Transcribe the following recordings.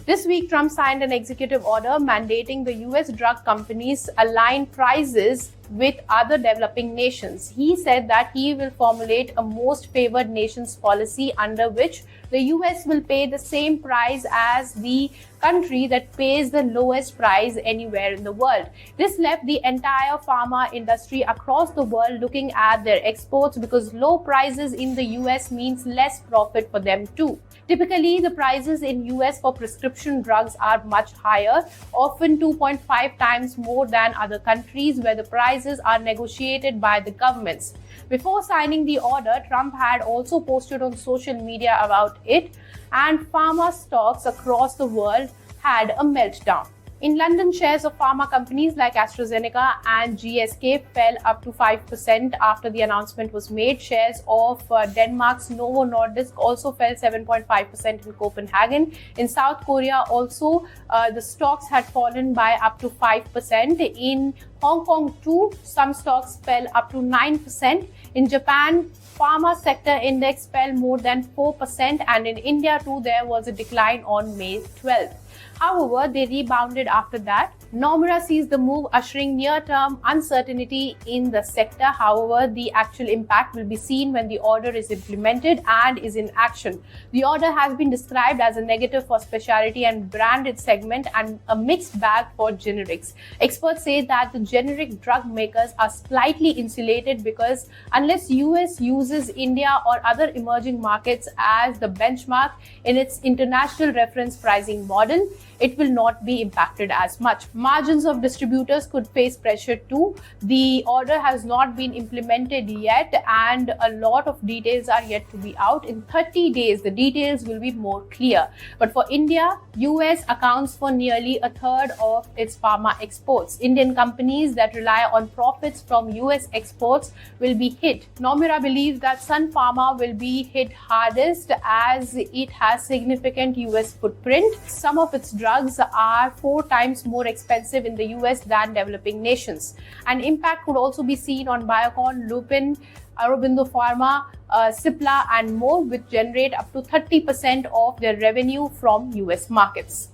This week, Trump signed an executive order mandating the US drug companies align prices with other developing nations. He said that he will formulate a most favored nations policy under which the US will pay the same price as the country that pays the lowest price anywhere in the world. This left the entire pharma industry across the world looking at their exports because low prices in the US means less profit for them too. Typically, the prices in US for prescription drugs are much higher, often 2.5 times more than other countries where the prices are negotiated by the governments. Before signing the order, Trump had also posted on social media about it, and pharma stocks across the world had a meltdown. In London, shares of pharma companies like AstraZeneca and GSK fell up to 5% after the announcement was made. Shares of Denmark's Novo Nordisk also fell 7.5% in Copenhagen. In South Korea, also, the stocks had fallen by up to 5%. In Hong Kong, too, some stocks fell up to 9%. In Japan, pharma sector index fell more than 4%, and in India, too, there was a decline on May 12th. However, they rebounded after that. Nomura sees the move ushering near-term uncertainty in the sector. However, the actual impact will be seen when the order is implemented and is in action. The order has been described as a negative for specialty and branded segment and a mixed bag for generics. Experts say that the generic drug makers are slightly insulated because unless US uses India or other emerging markets as the benchmark in its international reference pricing model, it will not be impacted as much. Margins of distributors could face pressure too. The order has not been implemented yet, and a lot of details are yet to be out. In 30 days, the details will be more clear. But for India, US accounts for nearly a third of its pharma exports. Indian companies that rely on profits from US exports will be hit. Nomura believes that Sun Pharma will be hit hardest as it has significant US footprint. Some of its drugs are 4 times more expensive in the US than developing nations. An impact could also be seen on Biocon, Lupin, Aurobindo Pharma, Cipla and more, which generate up to 30% of their revenue from US markets.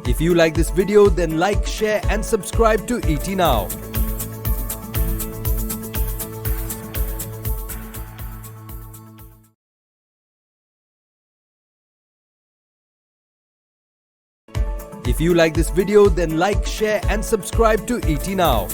If you like this video, then like, share and subscribe to ET Now. If you like this video, then like, share and subscribe to ET Now.